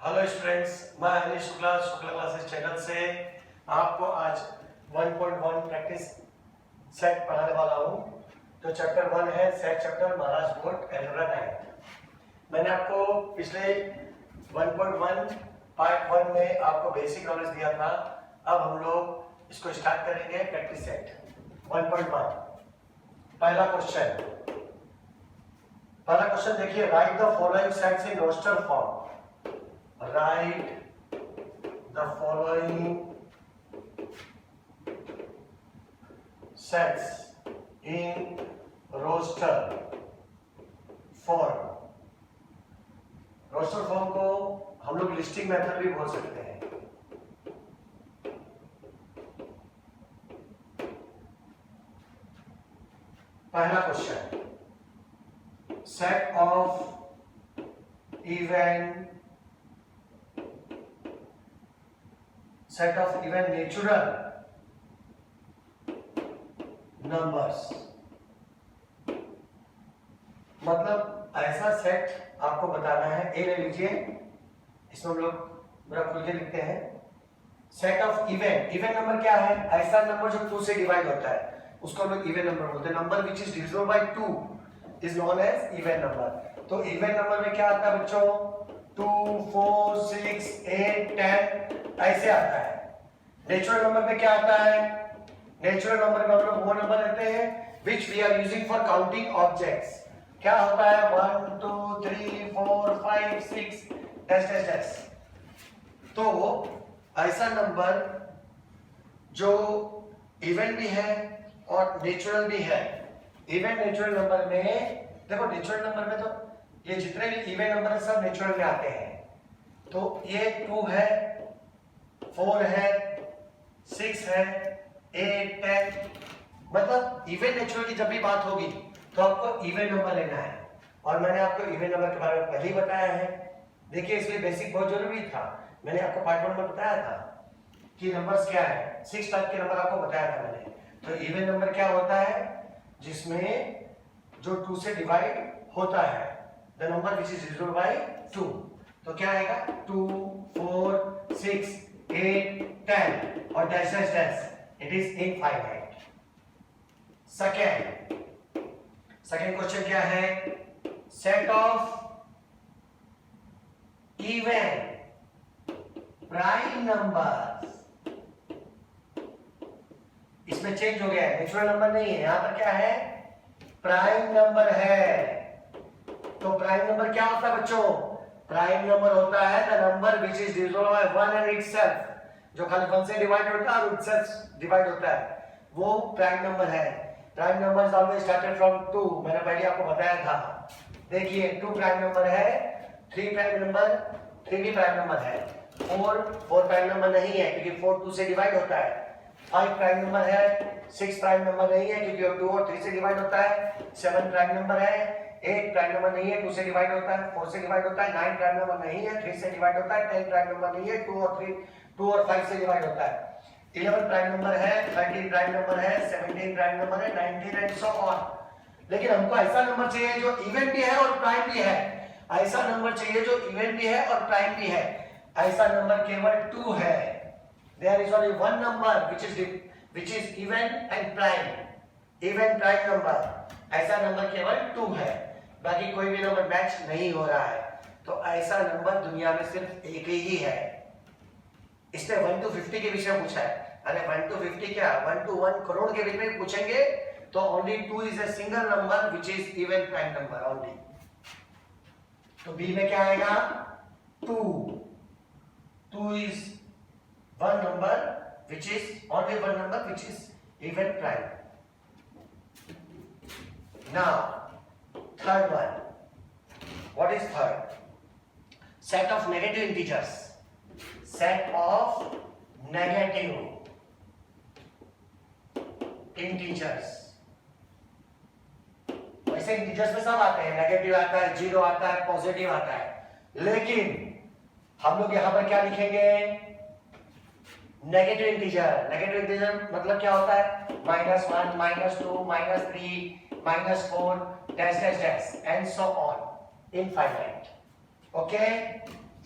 Hello students, मैं Anil Shukla classes channel से आपको आज 1.1 प्रैक्टिस सेट पढ़ाने वाला हूँ। तो चैप्टर 1 है सेट चैप्टर महाराज बोर्ड एलजेब्रा 9। मैंने आपको पिछले 1.1 पार्ट 1 में आपको बेसिक नॉलेज दिया था। अब हम लोग इसको स्टार्ट करेंगे प्रैक्टिस सेट 1.1। पहला क्वेश्चन देखिए, write the following sets in roster form. Write the following sets in roster form। Roster form को हम लोग लिस्टिंग मेथड भी बोल सकते हैं। पहला question, set of even natural numbers, मतलब ऐसा सेट आपको बताना है। ए ले लीजिए, इसमें हम लोग बड़ा खुल के लिखते हैं। सेट ऑफ इवन नंबर क्या है? ऐसा नंबर जो 2 से डिवाइड होता है उसको हम लोग इवन नंबर बोलते हैं। Number which is divisible by 2 is known as even number. तो इवन नंबर में क्या आता है बच्चों? 2, 4, 6, 8, 10 ऐसे आता है। नेचुरल नंबर में क्या आता है? नेचुरल नंबर में हम लोग वो नंबर लेते हैं which we are using for counting objects. क्या होता है? 1, 2, 3, 4, 5, 6 डैश डैश डैश। तो ऐसा नंबर जो इवन भी है और नेचुरल भी है। इवन नेचुरल नंबर में देखो, नेचुरल नंबर में तो ये जितने भी इवन नंबर है सब नेचुरल में आते हैं। तो ये 2 है, 4 है, 6 है, 8, 10, मतलब इवन नेचुरल की जब भी बात होगी तो आपको इवन नंबर लेना है। और मैंने आपको इवन नंबर के बारे में पहले ही बताया है। देखिए, इसलिए बेसिक बहुत जरूरी था। मैंने आपको पार्ट 1 में बताया था कि नंबर्स क्या है। 6 टाइप के नंबर आपको बताया था मैंने। तो इवन नंबर क्या होता है? जिसमें जो 2 से डिवाइड होता है, the number which is divisible by 2। तो क्या आएगा? 2, 4, 6, 8, 10 और dash dash dash. It is infinite. Second question क्या है? Set of even prime numbers. इसमें चेंज हो गया है, नेचुरल नंबर नहीं है, यहां पर क्या है? प्राइम नंबर है। तो प्राइम नंबर क्या होता है बच्चों? प्राइम नंबर होता है the number which is divisible bye 1 and itself, जो खाली 1 से डिवाइड होता है और इटसेल्फ डिवाइड होता है, वो प्राइम नंबर है। Prime number always started from 2। मैंने पहले आपको बताया था। देखिए, 2 प्राइम नंबर है, 3 प्राइम नंबर, 3 भी प्राइम नंबर है, 4 प्राइम नंबर नहीं है क्योंकि 4 2 से डिवाइड होता है। 5 प्राइम नंबर है, 6 प्राइम नंबर नहीं है क्योंकि 2 और 3 से डिवाइड होता है। 7 प्राइम नंबर है, 8 प्राइम नंबर नहीं है, 2 से डिवाइड होता है, 4 से डिवाइड होता है। 9 प्राइम नंबर नहीं है, 3 से डिवाइड होता है। 10 प्राइम नंबर नहीं है, 2 और 5 से डिवाइड होता है। 11 प्राइम नंबर है, 13 प्राइम नंबर है, 17 प्राइम नंबर है, 19 एंड सो ऑन। लेकिन हमको ऐसा नंबर चाहिए जो इवन भी है और प्राइम भी है। ऐसा नंबर चाहिए जो इवन भी है और प्राइम भी है। ऐसा नंबर केवल 2 है। There is only one number which is even and prime, even prime number। ऐसा नंबर केवल 2 है, बाकी कोई भी नंबर मैच नहीं हो रहा है। तो ऐसा नंबर दुनिया में सिर्फ एक ही है। इसने 1 to 50 के विषय पूछा है। अरे 1 to 50 क्या, 1 to 1 करोड़ के बीच में पूछेंगे तो only 2 is a single number which is even prime number only। तो बी में क्या आएगा? 2 is one number which is only one number which is even prime। Now third one, what is third? Set of negative integers। Set of negative integers। वैसे integers में सब आते हैं, negative आता है, 0 आता है, पॉजिटिव आता है, लेकिन हम लोग यहां पर क्या लिखेंगे? Negative integer. नेगेटिव इंटीजर मतलब क्या होता है? -1, -2, -3, -4 dash dash dash and so on, infinite. Okay,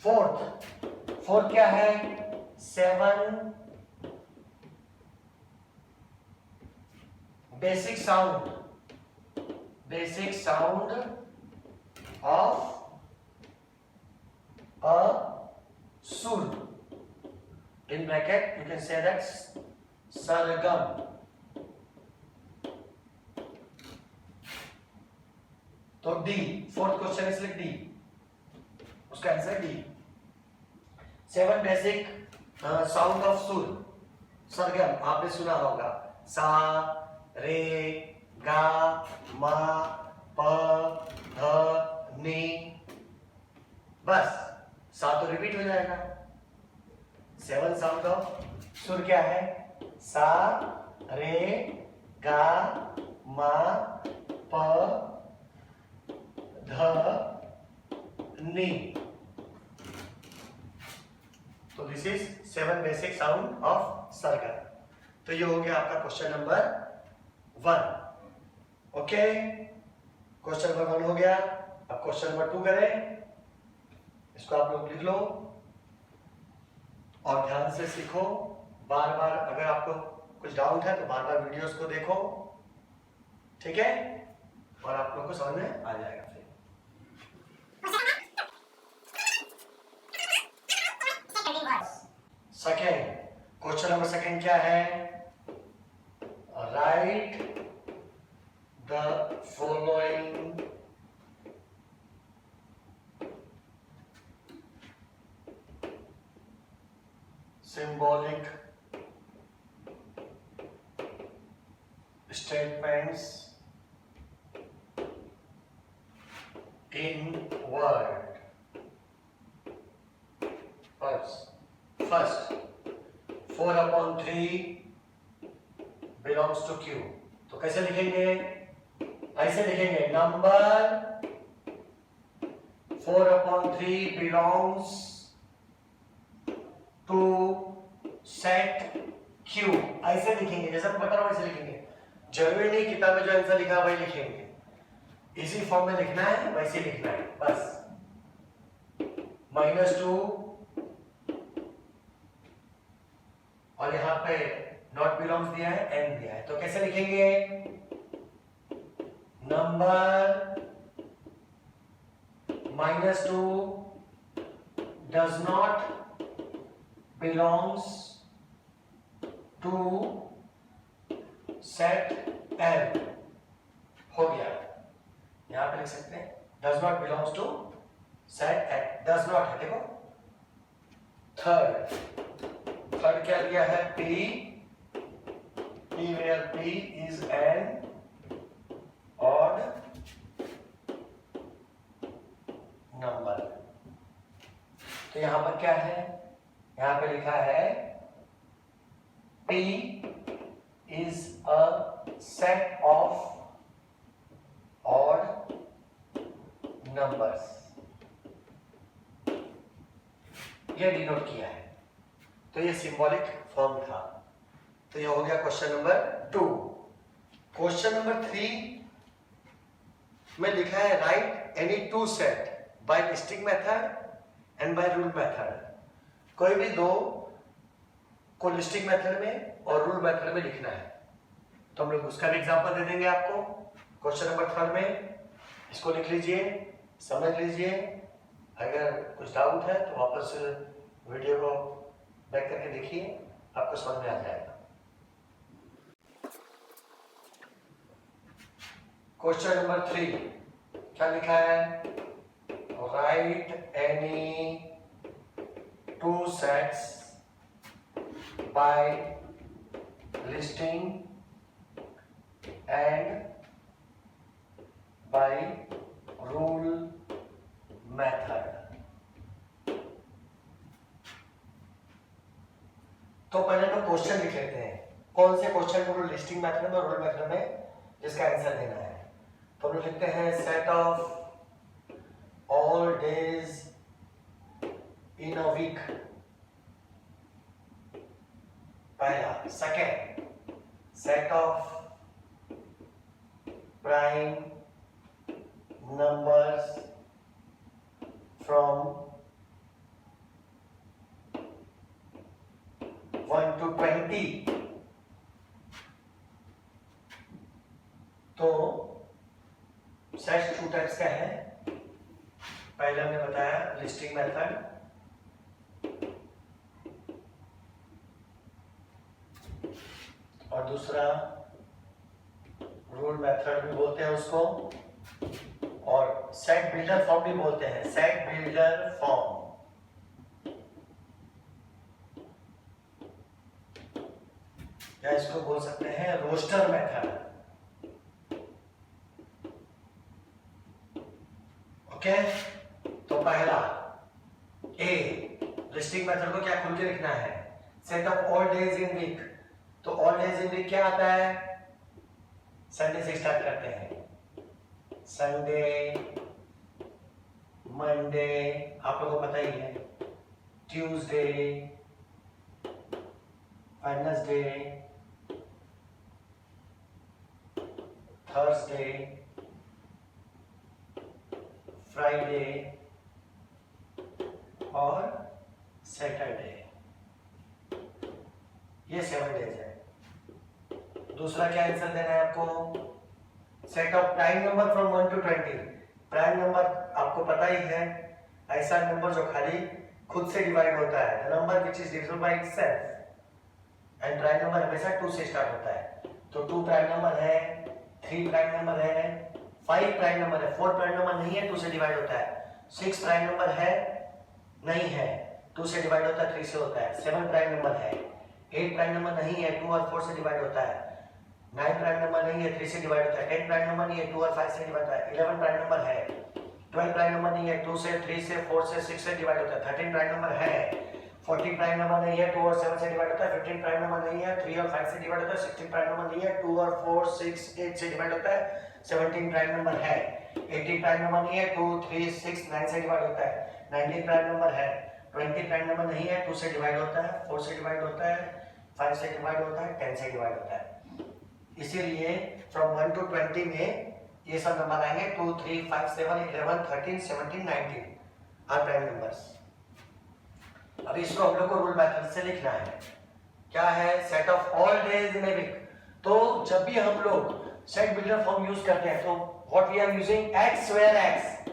fourth क्या है? 7 बेसिक साउंड ऑफ अ सुर, in bracket you can say that sargam. तो डी, फोर्थ क्वेश्चन इसलिए डी, उसका answer D. 7 basic sound of सुर, सरगम आपने सुना होगा, सा रे गा मा प ध नी, बस सा तो रिपीट हो जाएगा। 7 साउंड ऑफ सुर क्या है? सा रे गा मा प ध नी। तो this is 7 basic sound of sargam. तो ये हो गया आपका question number 1। Okay, question number 1 हो गया। अब क्वेश्चन नंबर 2 करें। इसको आप लोग लिख लो और ध्यान से सीखो। बार बार अगर आपको कुछ डाउट है तो बार बार वीडियोस को देखो, ठीक है, और आप लोग को समझ में आ जाएगा। फिर सेकेंड, क्वेश्चन नंबर सेकेंड क्या है? Right the following symbolic statements in word. First 4/3 belongs to Q। तो कैसे लिखेंगे? ऐसे लिखेंगे, number 4/3 belongs to set Q। ऐसे लिखेंगे, जैसा मैं बता रहा हूं ऐसे लिखेंगे। जरूरी नहीं किताब में जो आंसर लिखा है वही लिखेंगे, इसी फॉर्म में लिखना है, वैसे लिखना है बस। -2 और यहाँ पे नॉट बिलोंग्स दिया है, एन दिया है, तो कैसे लिखेंगे? Number -2 does not belongs to set L। हो गया, यहां पे लिख सकते हैं does not belongs to set L, does not है, देखो। थर्ड क्या दिया है? P where P is an odd number। तो यहां पर क्या है? यहां पे लिखा है P is a set of odd numbers, ये डिनोट किया है। तो ये सिंबॉलिक फॉर्म था। तो ये हो गया क्वेश्चन नंबर 2। क्वेश्चन नंबर 3 में लिखा है write any two set by listing method and by rule method. कोई भी दो को लिस्टिंग मेथड में और रूल मेथड में लिखना है। तो हम लोग उसका भी एग्जांपल दे देंगे आपको क्वेश्चन नंबर 3 में। इसको लिख लीजिए, समझ लीजिए। अगर कुछ डाउट है तो वापस वीडियो को बैक करके देखिए, आपको समझ में आ जाएगा। क्वेश्चन नंबर 3 क्या लिखा है? Write any two sets by listing and by rule method. तो पहले तो क्वेश्चन लिख लेते हैं, कौन से क्वेश्चन को लिस्टिंग मेथड में और रूल मेथड में जिसका आंसर देना है। तो हम लोग लिखते हैं set of all days in a week, पहला। Second, set of prime numbers from 1 to 20, तो सेट टू टाइप्स का है। पहले हमने बताया लिस्टिंग मेथड, और दूसरा रूल मेथड भी बोलते हैं उसको, और सेट बिल्डर फॉर्म भी बोलते हैं, सेट बिल्डर फॉर्म। या इसको बोल सकते हैं रोस्टर मेथड। ओके, तो पहला ए, लिस्टिंग मेथड को क्या खुल के लिखना है, set of all days in week. तो ऑल डेज इन वीक क्या आता है, संडे से स्टार्ट करते हैं, संडे, मंडे, आप लोगों को पता ही है, ट्यूसडे, वेडनेसडे, थर्सडे, फ्राइडे और सैटरडे। ये 7 डेज है। दूसरा क्या आंसर देना है आपको, set of prime number from 1 to 20। Prime number आपको पता ही है, ऐसा नंबर जो खाली खुद से डिवाइड होता है, the number which is divisible by itself. And prime number हमेशा 2 से स्टार्ट होता है। तो 2 प्राइम नंबर है, 3 प्राइम नंबर है, 5 प्राइम नंबर है, 4 प्राइम नंबर नहीं है, 2 से डिवाइड होता है, 6 प्राइम नंबर है, नहीं है, 2 से डिवाइड होता है, 3 से होता है, 7 प्राइम नंबर है, 8 प्राइम नंबर नहीं है, 2 और 4 से डिवाइड होता है, 9 प्राइम नंबर नहीं है, 3 से डिवाइड होता है, 10 प्राइम नंबर नहीं है, 2 और 5 से डिवाइड होता है, 11 प्राइम नंबर है, 12 प्राइम नंबर नहीं है, 2 से, 3 से, 4 से, 6 से डिवाइड होता है, 13 प्राइम नंबर है, 14 प्राइम नंबर नहीं है, 2 और 7 से डिवाइड होता है, 15 प्राइम नंबर नहीं है, 3 और 5 से डिवाइड होता है, 16 प्राइम नंबर नहीं है, 2 और 4, 6, 8 से डिवाइड होता है, 17 प्राइम नंबर है, 18 प्राइम नंबर नहीं है, 2, 3, 6, 9 से डिवाइड होता है, 19 प्राइम नंबर है, 20 प्राइम नंबर नहीं है, 2 से डिवाइड होता है, 4 से डिवाइड होता है, 5 से डिवाइड होता है, 10 से डिवाइड होता है। इसीलिए फ्रॉम 1 to 20 में ये सब नंबर आएंगे, 2, 3, 5, 7, 11, 13, 17, 19 आर प्राइम नंबर्स। अभी इसको हम लोग को रूल मेथड से लिखना है। क्या है, set of all days in a week. तो जब भी हम लोग सेट बिल्डर फॉर्म यूज करते हैं, तो what we are using, x where x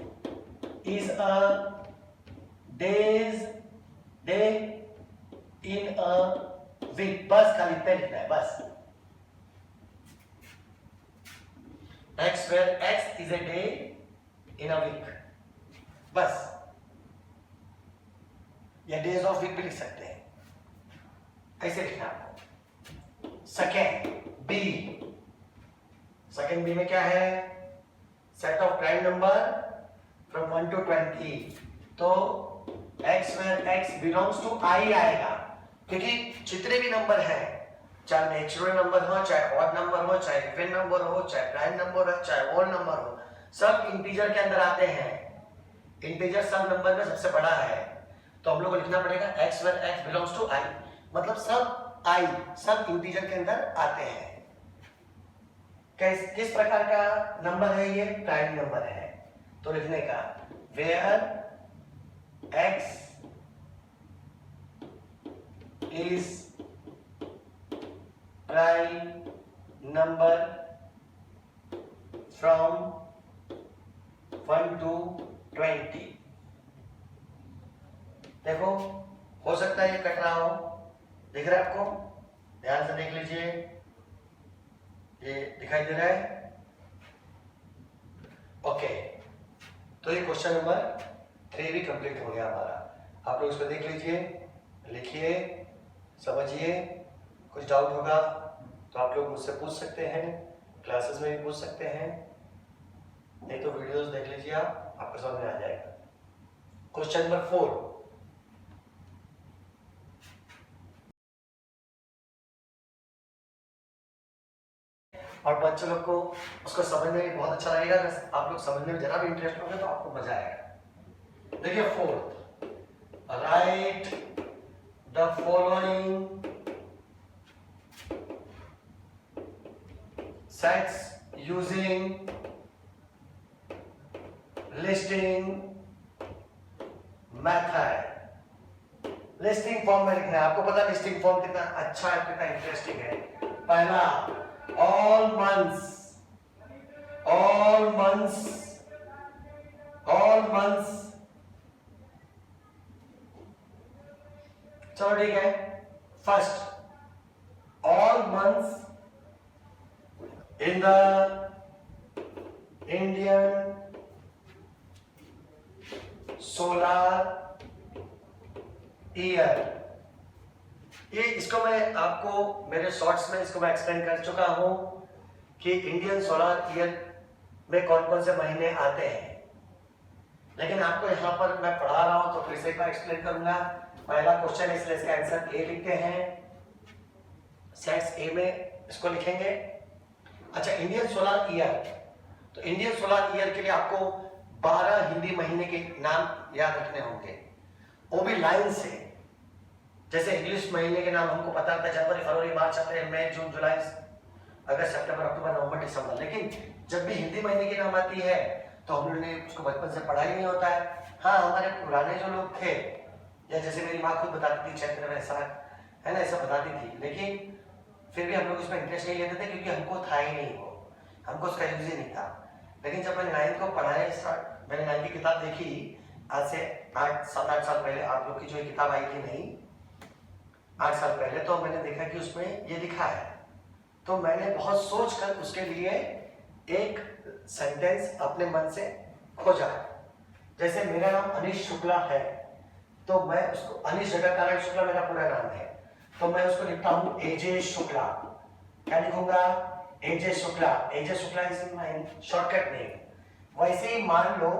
is a days, day in a week. बस खाली इतना लिखना है, बस x where x is a day in a week, बस। या डेज ऑफ वीक भी लिख सकते हैं, ऐसे लिखना आपको। सेकेंड बी, सेकेंड बी में क्या है, set of prime number from 1 to 20। तो x where x belongs to I आएगा, क्योंकि जितने भी नंबर हैं, चाहे नेचुरल नंबर हो, चाहे ऑड नंबर हो, चाहे इवन नंबर हो, चाहे प्राइम नंबर हो, चाहे होल नंबर हो, सब इंटीजर के अंदर आते हैं। इंटीजर सब नंबर में सबसे बड़ा है, तो हम लोग को लिखना पड़ेगा x where x belongs to I, मतलब सब I, सब इंटीजर के अंदर आते हैं। किस प्रकार का नंबर है ये, प्राइम नंबर है। तो लिखने का where x is prime number from 1 to 20। देखो, हो सकता है ये कट रहा हो, दिख रहा है आपको, ध्यान से देख लीजिए, ये दिखाई दे रहा है, ओके। तो ये क्वेश्चन नंबर 3 भी कंप्लीट हो गया हमारा। आप लोग इसको देख लीजिए, लिखिए, समझिए। कुछ डाउट होगा तो आप लोग मुझसे पूछ सकते हैं, क्लासेस में भी पूछ सकते हैं, नहीं तो वीडियोस देख लीजिए, आपको समझ में आ जाएगा। क्वेश्चन नंबर 4, और बच्चों लोग को उसको समझने में बहुत अच्छा लगेगा। अगर आप लोग समझने में जरा भी इंटरेस्ट होगा तो आपको मजा आएगा। देखिए 4, right the following sets using listing method. Listing form में लिखना है। आपको पता है लिस्टिंग फॉर्म कितना अच्छा है, कितना इंटरेस्टिंग है। पहला all months, all months, all months. चलो ठीक है। First all months in the Indian solar year. ये इसको मैं आपको मेरे शॉर्ट्स में इसको मैं एक्सप्लेन कर चुका हूं कि इंडियन सोलर ईयर में कौन कौन से महीने आते हैं, लेकिन आपको यहां पर मैं पढ़ा रहा हूं तो फिर से एक बार एक्सप्लेन करूंगा। पहला क्वेश्चन इसलिए इसका आंसर ए लिखते हैं, सेट्स ए में इसको लिखेंगे। अच्छा, इंडियन सोलर ईयर, तो इंडियन सोलर ईयर के लिए आपको 12 हिंदी महीने के नाम याद रखने होंगे, वो भी लाइन से। जैसे इंग्लिश महीने के नाम हमको पता था जनवरी, फरवरी, मार्च, अप्रैल, मई, जून, जुलाई, अगस्त, सितंबर, अक्टूबर, नवंबर, दिसंबर। लेकिन जब भी हिंदी महीने की नाम आती है तो हम लोगों ने उसको बचपन से पढ़ा ही नहीं होता है। हाँ, हमारे पुराने जो लोग थे, या जैसे मेरी माँ खुद बताती थी चैत्र वैसा है ना, ऐसा बताती थी, लेकिन फिर भी हम लोग इसमें इंटरेस्ट नहीं लेते थे क्योंकि हमको था ही नहीं, वो हमको उसका यूज ही नहीं था। लेकिन जब मैंने 9th को पढ़ाया स्टार्ट, मैंने 9th की किताब देखी आज से 7-8 साल पहले, आप लोग की जो किताब आई थी नहीं 8 साल पहले, तो मैंने देखा कि उसमें ये लिखा है। तो मैंने बहुत सोच कर उसके लिए एक सेंटेंस अपने मन से खोजा। जैसे मेरा नाम अनीश शुक्ला है, तो मैं उसको अनीश जगत नारायण शुक्ला मेरा पूरा नाम है, तो मैं उसको लिखता हूँ एजे शुक्ला। क्या लिखूंगा? AJ Shukla. AJ Shukla is my shortcut name. वैसे ही मान लो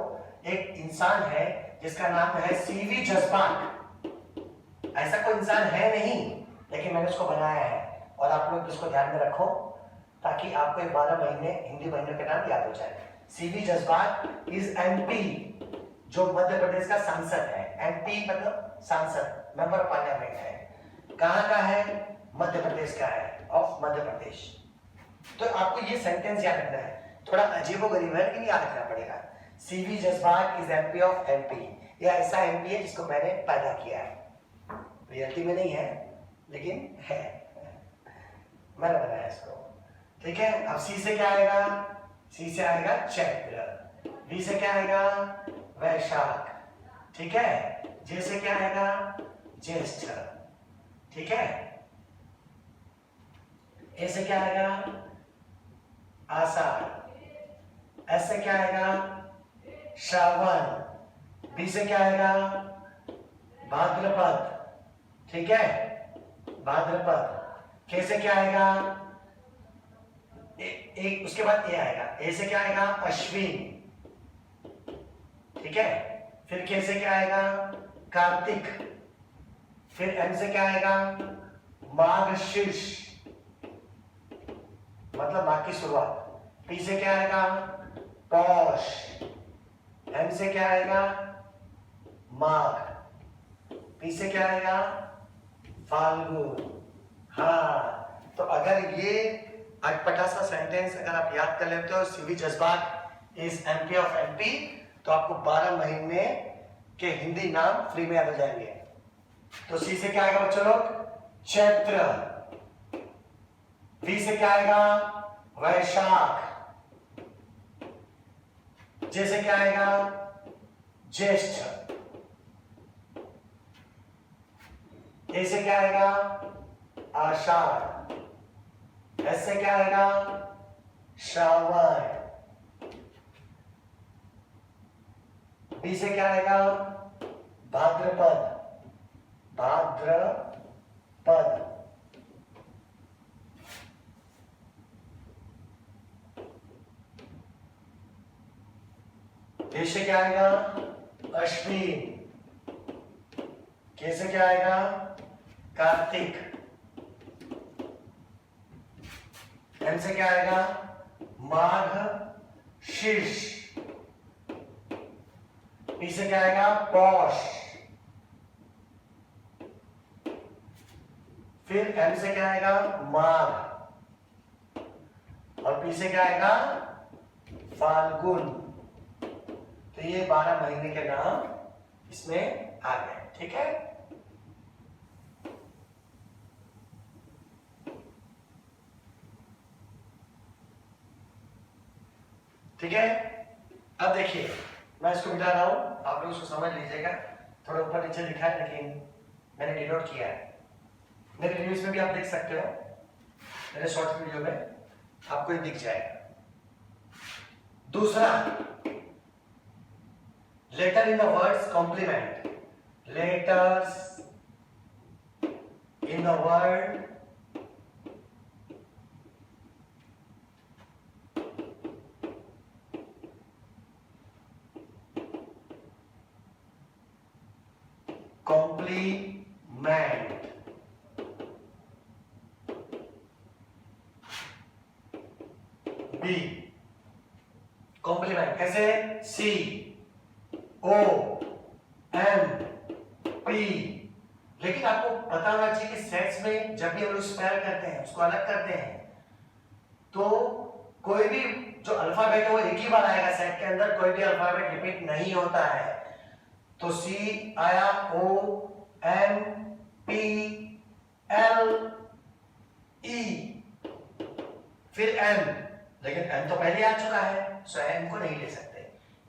एक इंसान है जिसका नाम है सीवी जज्बात। ऐसा कोई इंसान है नहीं, लेकिन मैंने उसको बनाया है, और आप लोग इसको ध्यान में रखो ताकि आपको 12 महीने हिंदी महीने के नाम याद हो जाए। सीवी जज्बात इज एमपी, जो मध्य प्रदेश का सांसद है। एमपी मतलब सांसद, मेंबर ऑफ पार्लियामेंट है। कहां का है? मध्य प्रदेश का है, ऑफ मध्य प्रदेश। तो आपको ये सेंटेंस याद रखना है। थोड़ा अजीबोगरीब है लेकिन याद रखना पड़ेगा। सीवी जज्बात इज एमपी ऑफ एमपी। यह ऐसा एमपी है जिसको मैंने पैदा किया है, रियलिटी में नहीं है लेकिन है, मैंने बनाया इसको। ठीक है। अब सी से क्या आएगा? सी से आएगा चैत्र। बी से क्या आएगा? वैशाख। ठीक है। जे से क्या आएगा? ज्येष्ठ। ठीक है। ए से क्या आएगा? आषाढ़। एस से क्या आएगा? श्रावण। बी से क्या आएगा? भाद्रपद। ठीक है, भाद्रपद। के से क्या आएगा? एक उसके बाद ए आएगा। ए से क्या आएगा? अश्विन। ठीक है। फिर के से क्या आएगा? कार्तिक। फिर एम से क्या आएगा? मार्गशीर्ष, मतलब माघ की शुरुआत। पी से क्या आएगा? पौष। एम से क्या आएगा? माघ। पी से क्या आएगा? फाल्गुन। हाँ, तो अगर ये अटपटा सा सेंटेंस अगर आप याद कर लेते हो, सीवी जज्बात इज एमपी ऑफ एमपी, तो आपको 12 महीने के हिंदी नाम फ्री में याद हो जाएंगे। तो सी से क्या आएगा बच्चों लोग? चैत्र। वी से क्या आएगा? वैशाख। जे से क्या आएगा? ज्येष्ठ। ए से क्या आएगा? आषाढ़। एस से क्या आएगा? श्रावण। बी से क्या आएगा? भाद्रपद। भाद्रपद। ए से क्या आएगा? अश्विन। के से क्या आएगा? कार्तिक। एम से क्या आएगा? माघ शीर्ष। पी से क्या आएगा? पौष। फिर एम से क्या आएगा? माघ। और पी से क्या आएगा? फाल्गुन। तो ये 12 महीने के नाम इसमें आ गए। ठीक है। ठीक है, अब देखिए मैं इसको मिटा रहा हूं, आप लोग उसको समझ लीजिएगा, थोड़ा ऊपर नीचे लिखा है लेकिन मैंने डिनोट किया है, मेरे रिव्यूज में भी आप देख सकते हो, मेरे शॉर्ट वीडियो में आपको ये दिख जाएगा। दूसरा, letter in the words complement, letters in the word complement, B complement कैसे, सी ओ एम पी, लेकिन आपको पता होना चाहिए कि सेट्स में जब भी हम लोग स्पेल करते हैं, उसको अलग करते हैं, तो कोई भी जो अल्फाबेट है वो एक ही बार आएगा सेट के अंदर, कोई भी अल्फाबेट रिपीट नहीं होता है। तो सी आया, O M P L E, फिर एम, लेकिन एम तो पहले आ चुका है, सो एम को नहीं ले सकते।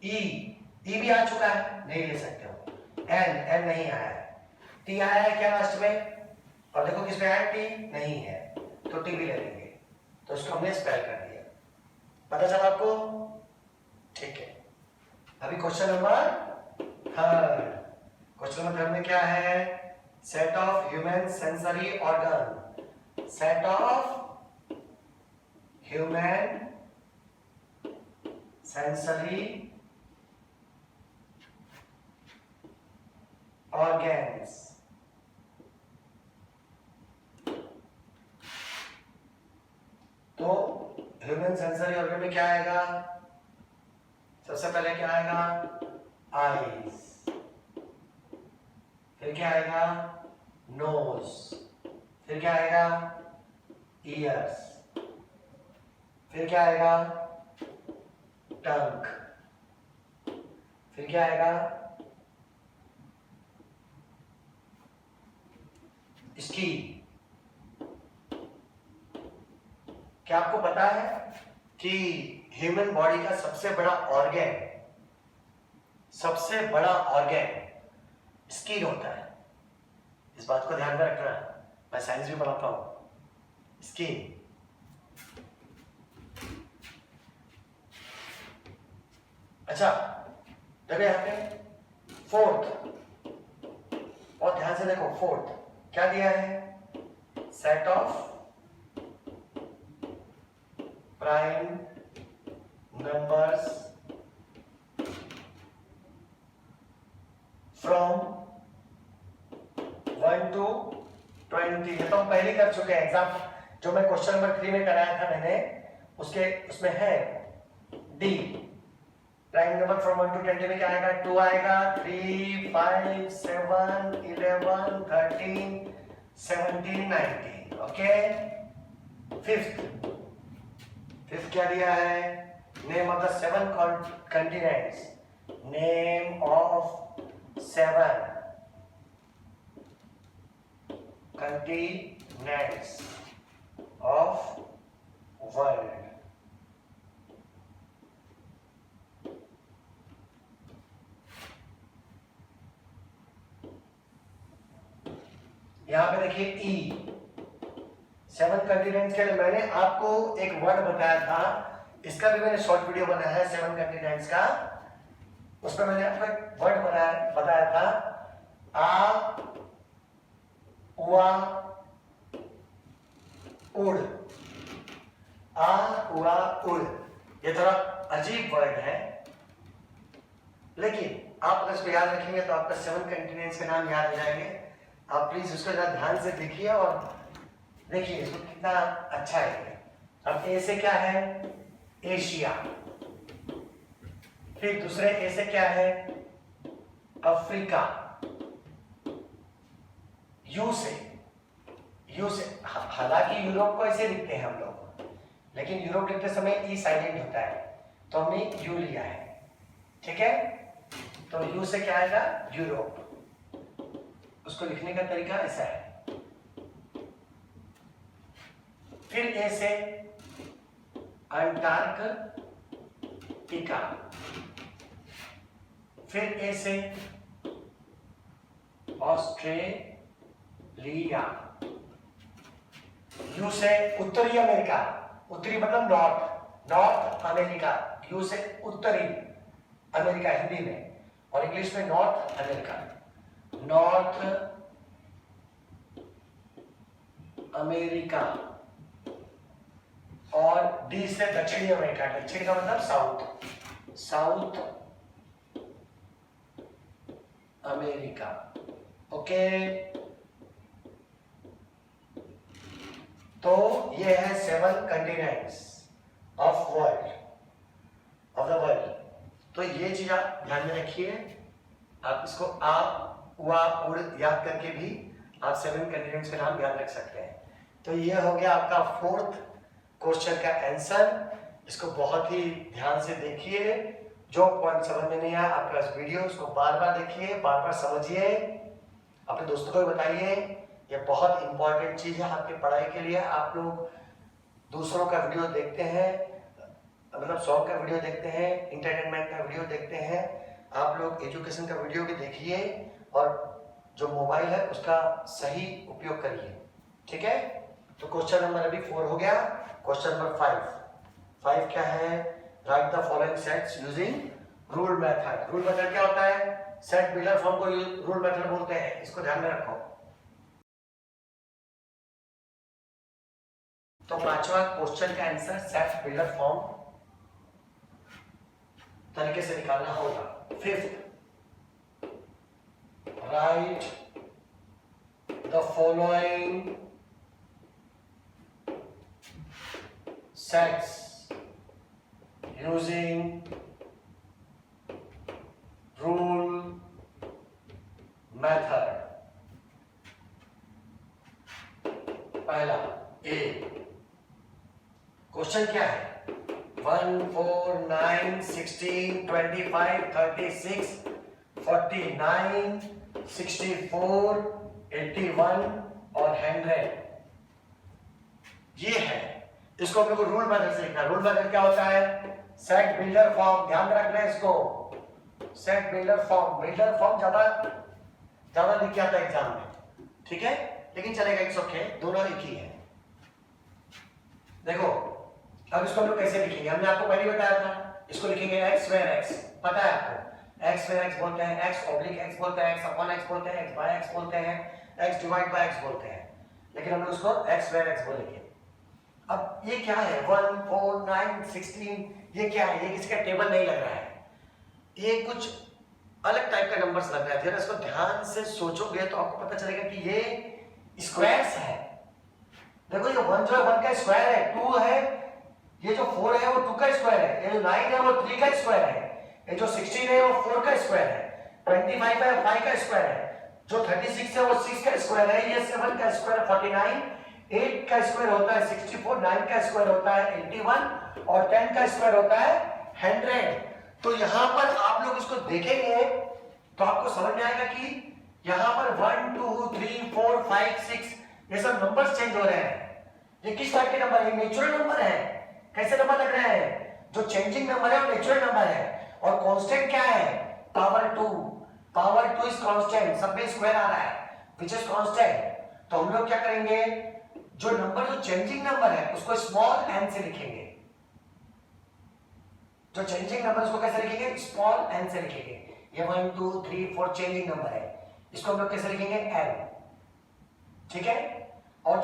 ई भी आ चुका है, नहीं ले सकते हो। एन नहीं आया है। टी आया है क्या लास्ट में, और देखो किस पे आया, टी नहीं है, तो टी भी ले लेंगे, तो उसको हमने स्पेल कर दिया। पता चला आपको, ठीक है। अभी question number third, question number third में क्या है, set of human sensory organ, set of human sensory organs, तो ह्यूमन सेंसरी ऑर्गन में क्या आएगा, सबसे पहले क्या आएगा, आईज, फिर क्या आएगा, नोज, फिर क्या आएगा, ईयर्स, फिर क्या आएगा, टंग, फिर क्या आएगा, स्किन। क्या आपको पता है कि ह्यूमन बॉडी का सबसे बड़ा ऑर्गन स्किन होता है, इस बात को ध्यान में रखना, मैं साइंस भी पढ़ाता हूं। स्किन, अच्छा देखो यहां पे फोर्थ, और ध्यान से देखो, फोर्थ क्या दिया है, set of prime numbers from 1 to 20, ये तो हम पहले कर चुके हैं एग्जाम, जो मैं क्वेश्चन नंबर 3 में कराया था मैंने, उसमें है D, prime number from 1 to 20 में क्या आएगा, 2 आएगा, 3 5 7 11 13 17 19, ओके। फिफ्थ क्या दिया है, name of the 7 continents, name of 7 continents of world, यहां पे देखिए ई, 7 कंटिनेंट्स के लिए मैंने आपको एक वर्ड बताया था, इसका भी मैंने शॉर्ट वीडियो बनाया है 7 कंटिनेंट्स का, उसमें मैंने आपको एक वर्ड बताया था, आ उआ उड़, आ उआ उड़, ये थोड़ा अजीब वर्ड है, लेकिन आप अगर इसको याद रखेंगे तो आपका 7 कंटिनेंट्स के नाम याद हो जाएंगे। आप प्लीज उसको जरा ध्यान से देखिए और देखिए इसको कितना अच्छा है। अब ए से क्या है, एशिया, फिर दूसरे ए से क्या है, अफ्रीका, यू से हालांकि यूरोप को ऐसे लिखते हैं हम लोग, लेकिन यूरोप लिखते समय ई साइलेंट होता है, तो हमने यू लिया है, ठीक है। तो यू से क्या आएगा, यूरोप, उसको लिखने का तरीका ऐसा है। फिर ए से अंटार्क इका। फिर ए से ऑस्ट्रेलिया, यू से उत्तरी अमेरिका, उत्तरी मतलब नॉर्थ, नॉर्थ अमेरिका, यू से उत्तरी अमेरिका हिंदी में, और इंग्लिश में नॉर्थ अमेरिका, नॉर्थ अमेरिका, और डी से दक्षिणी अमेरिका, दक्षिण का मतलब साउथ, साउथ अमेरिका। ओके, तो ये है 7 continents of world, of the world. तो ये चीज आप ध्यान में रखिए, आप इसको आप वा उड़ याद करके भी आप 7 कंटिनेंट्स के नाम याद रख सकते हैं। तो ये हो गया आपका 4th क्वेश्चन का आंसर। इसको बहुत ही ध्यान से देखिए, जो पॉइंट समझ में नहीं आया आपका इस वीडियो, उसको बार बार देखिए, बार बार समझिए, अपने दोस्तों को भी बताइए। ये बहुत इंपॉर्टेंट चीज है आपकी पढ़ाई के लिए। आप लोग दूसरों का वीडियो देखते हैं, मतलब सॉन्ग का वीडियो देखते हैं, इंटरटेनमेंट का वीडियो देखते हैं, आप लोग एजुकेशन का वीडियो भी देखिए, और जो मोबाइल है उसका सही उपयोग करिए, ठीक है। तो क्वेश्चन नंबर अभी 4 हो गया। क्वेश्चन नंबर 5 क्या है? Right the following sets using rule method. Rule method क्या होता है? सेट बिल्डर फॉर्म को रूल मेथड बोलते हैं, इसको ध्यान में रखो। तो 5वां क्वेश्चन का आंसर सेट बिल्डर फॉर्म तरीके से निकालना होगा। 5th, right the following sets using rule method. पहला ए, क्वेश्चन क्या है? 1, 4, 9, 16, 25, 36, 49, 64, 81 और 100। ये है, इसको अपने को रूल मेथड से लिखना। रूल मेथड क्या होता है? सेट बिल्डर फॉर्म, ध्यान रखना है इसको। Set builder form, builder form ज्यादा लिख के आता है एग्जाम में, ठीक है, लेकिन चलेगा, इट्स ओके, दोनों एक ही है। देखो अब इसको हम लोग कैसे लिखेंगे, हमने आपको पहले बताया था। इसको लिखेंगे x वेयर x, पता है आपको x वेयर x बोलते हैं, x ऑब्लिक x बोलते हैं, x अपॉन x बोलते हैं, x बाय x बोलते हैं, x डिवाइड बाय x बोलते हैं, लेकिन हम लोग उसको x वेयर x बोलेंगे। अब ये क्या है? 1, 4, 9, 16, ये क्या है? ये किसी का टेबल नहीं लग रहा है, ये कुछ अलग टाइप का नंबर्स लग रहा है। जरा इसको ध्यान से सोचोगे तो आपको पता चलेगा कि ये स्क्वायर्स है। देखो ये 1 जो है 1 का स्क्वायर है, 2 है, ये जो 4 है वो 2 का स्क्वायर है, ये जो 9 है वो 3 का स्क्वायर है, ये जो 16 है वो 4 का स्क्वायर है, 25 है 5 का स्क्वायर है, जो 36 है वो 6 का स्क्वायर है, ये 7 का स्क्वायर है 49, 8 का स्क्वायर होता है 64, 9 का स्क्वायर होता है 81 और 10 का स्क्वायर होता है 100। तो यहाँ पर आप लोग इसको देखेंगे तो आपको समझ में आएगा कि यहाँ पर 1, 2, 3, 4, 5, 6 ये सब नंबर्स चेंज हो रहे हैं। ये किस टाइप के नंबर है? नेचुरल नंबर है। कैसे नंबर लग रहे हैं? जो चेंजिंग नंबर है वो नेचुरल नंबर है। और कांस्टेंट क्या है? पावर 2। पावर 2 इज कांस्टेंट, सब में स्क्वायर आ रहा है व्हिच इज कांस्टेंट। तो हम लोग क्या करेंगे, जो नंबर जो चेंजिंग नंबर है उसको स्मॉल n से लिखेंगे। जो चेंजिंग नंबर उसको कैसे लिखेंगे? स्मॉल n से लिखेंगे। ये 1, 2, 3, 4 चेंजिंग नंबर है, इसको हम लोग कैसे लिखेंगे? n, ठीक है। और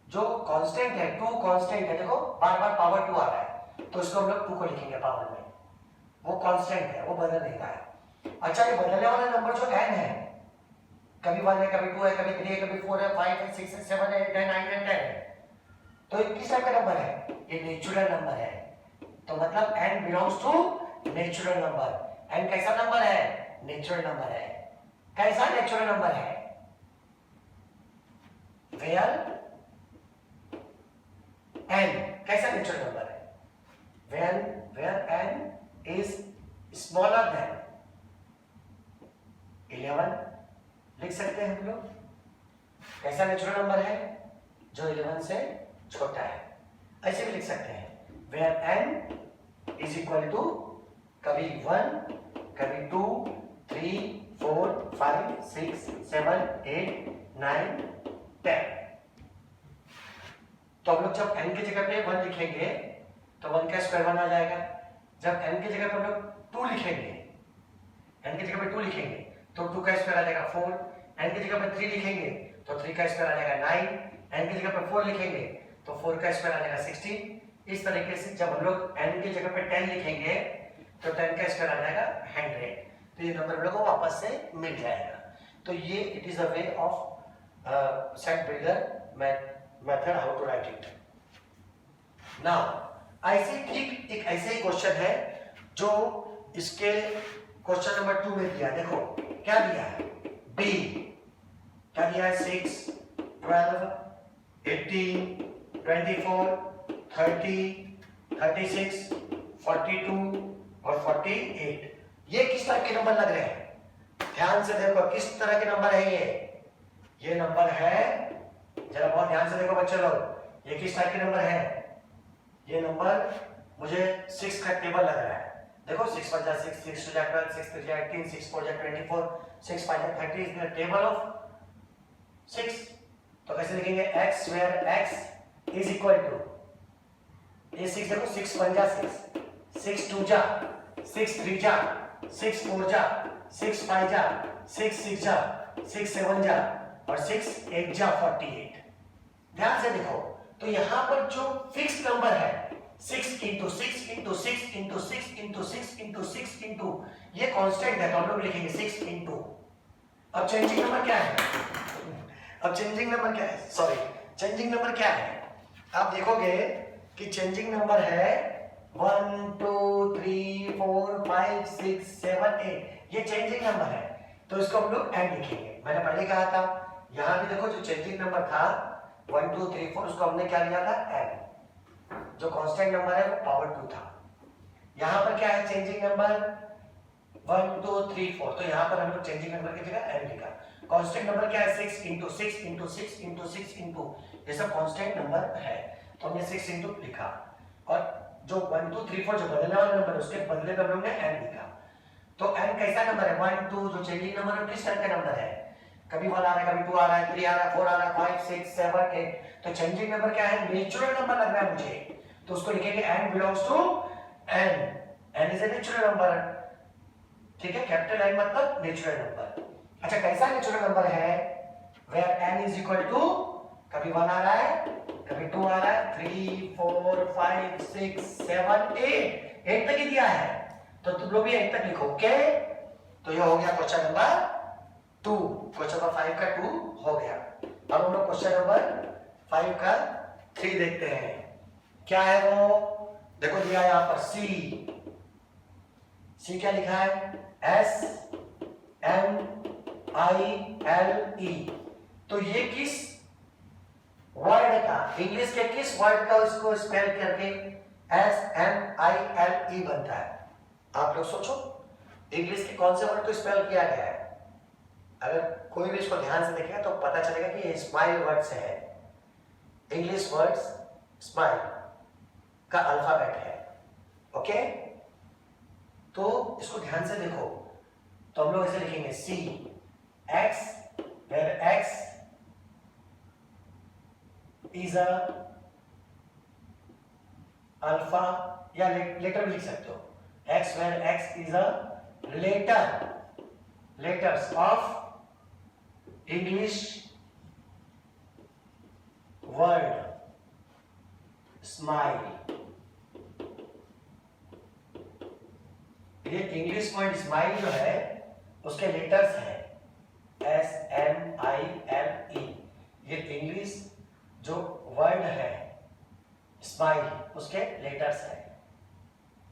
जो कांस्टेंट है 2 कांस्टेंट है, देखो बार बार पावर 2 आ रहा है, तो इसको हम लोग 2 को लिखेंगे पावर में, वो कांस्टेंट है, वो बदल नहीं रहा है। अच्छा, ये बदलने वाला नंबर जो n है, कभी 1 है, कभी 2 है, कभी 3 है, कभी 4 है, 5 है, 6 है, 7 है, 8 है, 9 है, 10 है, तो ये किस टाइप का नंबर है? ये नेचुरल नंबर है। तो मतलब n belongs to natural number. n कैसा नंबर है? नेचुरल नंबर है। कैसा नेचुरल नंबर है? वेयर n कैसा नेचुरल नंबर है? Where n is smaller than 11 लिख सकते हैं हम लोग। कैसा नेचुरल नंबर है? जो 11 से छोटा है। ऐसे भी लिख सकते हैं, where n is equal to कभी 1, कभी 2, 3, 4, 5, 6, 7, 8, 9, 10। तो हम लोग जब n की जगह पे 1 लिखेंगे तो 1 का स्क्वायर 1 आ जाएगा। जब n की जगह पे हम लोग 2 लिखेंगे, n की जगह पे 2 लिखेंगे तो 2 का स्क्वायर आ जाएगा 4। n की जगह पे 3 लिखेंगे तो 3 का स्क्वायर आ जाएगा 9। n की जगह पे 4 लिखेंगे तो 4 का स्क्वायर आ जाएगा 16। इस तरीके से जब हम लोग n की जगह पे 10 लिखेंगे तो 10 का स्क्वायर आ जाएगा 100। तो ये नंबर हम लोग को वापस से मिल जाएगा। तो ये it is a way of set builder method how to write it. Now ऐसे ठीक एक ऐसे ही क्वेश्चन है जो इसके क्वेश्चन नंबर 2 में दिया। देखो क्या दिया है, बी क्या दिया है, 6, 12, 18, 24, 30, 36, 42 और 48। ये किस तरह के नंबर लग रहे हैं? ध्यान से देखो किस तरह के नंबर है ये नंबर है, जरा बहुत ध्यान से देखो बच्चे लोग, ये किस तरह के नंबर है? ये नंबर मुझे 6 का टेबल लग रहा है। देखो 6 × 6, 6 × 12, 6 × 18, 6 × 4 = 24, 6 × 5 = 30 इज द टेबल ऑफ 6। तो कैसे लिखेंगे? x where x is equal to ये 6 देखो 6 × 1 = 6, 6 × 2 = 6, 3 = 6, 4 = 6, 5 = 6, 6 = 6, 7 = और 6, 8 = 48। ध्यान से देखो तो यहाँ पर जो फिक्स नंबर है 6 × 6 × 6 × 6 × 6 × 6 × ये कांस्टेंट है तो हम लोग लिखेंगे 6 × अब चेंजिंग नंबर क्या है? अब चेंजिंग नंबर क्या है? सॉरी चेंजिंग नंबर क्या है? आप देखोगे कि चेंजिंग नंबर है 1 2 3 4 5 6 7 8। ये चेंजिंग नंबर है तो इसको हम लोग n लिखेंगे। मैंने पहले कहा था यहाँ भी देखो जो चेंजिंग नंबर था 1 2 3 4 उसको हमने क्या लिया था n। जो कांस्टेंट नंबर है वो पावर 2 था। यहाँ पर क्या है चेंजिंग नंबर 1 2 3 4 तो यहाँ पर हम लोग चेंजिंग नंबर की जगह n लिखा। कांस्टेंट नंबर क्या है 6 × 6 × 6 × 6 × ये सब कांस्टेंट नंबर है तो हमने 6 × लिखा। और जो 1 2 3 4 जो बदलने वाला नंबर है उसके बदले में हमने n लिखा। तो n कैसा नंबर है? 1 2 जो चेंजिंग नंबर है किस तरह का नंबर है? कभी 1 आ रहा है, कभी 2 आ रहा है, 3 आ रहा है, 4 आ रहा है, 5 6 7 8। तो चेंजिंग नंबर क्या है? नेचुरल नंबर लग रहा है मुझे तो उसको लिखेंगे n belongs to n। n is a natural number. ठीक है, कैपिटल n मतलब नेचुरल नंबर। अच्छा कैसा नेचुरल नंबर है? Where n is equal to कभी 1 आ रहा है, कभी 2 आ रहा है, 3 4 5 6 7 8 8 तक ही दिया है तो तुम लोग भी 8 तक लिखो। ओके तो ये हो गया क्वेश्चन नंबर 2। क्वेश्चन नंबर 5 का 2 हो गया। अब हम लोग क्वेश्चन नंबर 5 का 3 देखते हैं। क्या है वो? देखो दिया यहाँ पर सी क्या लिखा है? SMILE। तो ये किस वर्ड का, इंग्लिश के किस वर्ड का उसको स्पेल करके SMILE बनता है? आप लोग सोचो इंग्लिश के कौन से वर्ड को स्पेल किया गया है। अगर कोई भी इसको ध्यान से देखेगा तो पता चलेगा कि ये स्माइल वर्ड से है। इंग्लिश वर्ड्स स्माइल का अल्फाबेट है। ओके तो इसको ध्यान से देखो तो हम लोग इसे लिखेंगे C X where X is a alpha या लेटर भी लिख सकते हो। X where X is a letters of English word smile। ये इंग्लिश वर्ड स्माइल जो है उसके लेटर्स हैं SMILE। ये इंग्लिश जो वर्ड है स्माइल उसके लेटर्स हैं।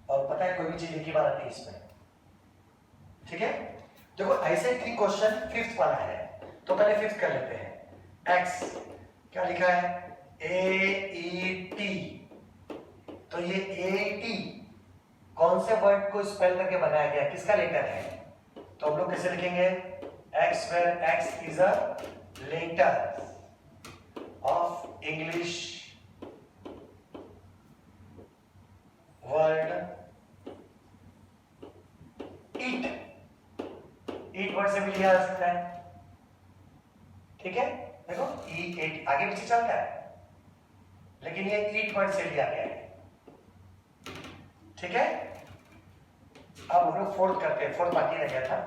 और पता है कोई भी चीज एक ही बार आती है इसमें। ठीक है देखो ऐसे 3 क्वेश्चन 5th वाला है तो पहले 5th कर लेते हैं। X क्या लिखा है? AET। तो ये AET कौन से वर्ड को स्पेल करके बनाया गया, किसका लेटर है? तो हम लोग कैसे लिखेंगे? X where X is a letter of English word eat, eat word से भी लिया जा सकता है, ठीक है। देखो ईट आगे पीछे चलता है, लेकिन ये ईट वर्ड से लिया गया है, ठीक है। अब हम लोग फोर्थ करते हैं, फोर्थ बाकी रह गया था,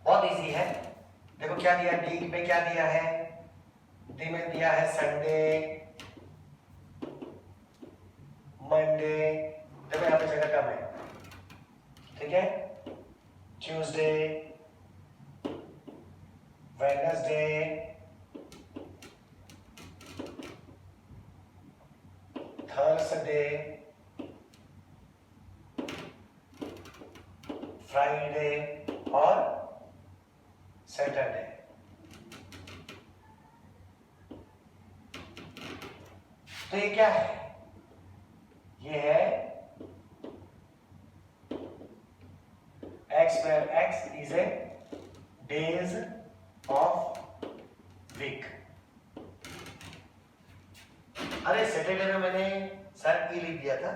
बहुत इजी है। देखो क्या दिया, डी में क्या दिया है, डी में दिया है संडे, मंडे, देखो यहाँ पे जगह कम है, ठीक है। ट्यूसडे, वेडनेसडे, थर्सडे, फ्राइडे और सैटरडे। तो ये क्या है, ये है x where x is a days of week। अरे सैटरडे में मैंने सर ई लिख दिया था,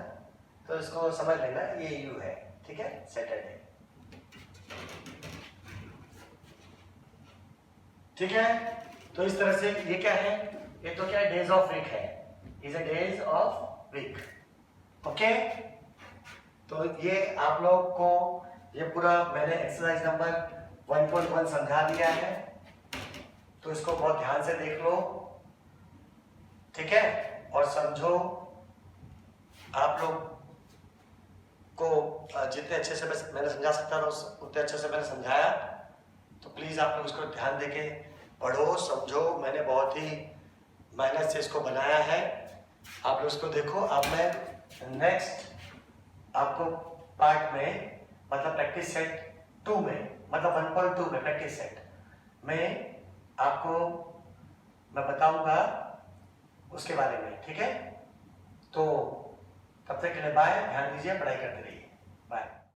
तो इसको समझ लेना ये यू है, ठीक है। सैटरडे, ठीक है। तो इस तरह से ये क्या है, ये तो क्या है, डेज ऑफ वीक है, is a days of week, okay. तो ये आप लोग को ये पूरा मैंने एक्सरसाइज नंबर 1.1 समझा दिया है, तो इसको बहुत ध्यान से देख लो, ठीक है, और समझो। आप लोग को जितने अच्छे से मैंने समझा सकता था उतने अच्छे से मैंने समझाया, तो प्लीज आप लोग इसको ध्यान देके पढ़ो, समझो। मैंने बहुत ही मेहनत से इसको बनाया है, आप लोग इसको देखो। अब मैं नेक्स्ट आपको पार्ट में, मतलब प्रैक्टिस सेट 2 में, मतलब 1.2 में प्रैक्टिस सेट में आपको मैं बताऊंगा उसके बारे में, ठीक है। तो तब तक के लिए बाय, ध्यान दीजिए, पढ़ाई करते रहिए, बाय।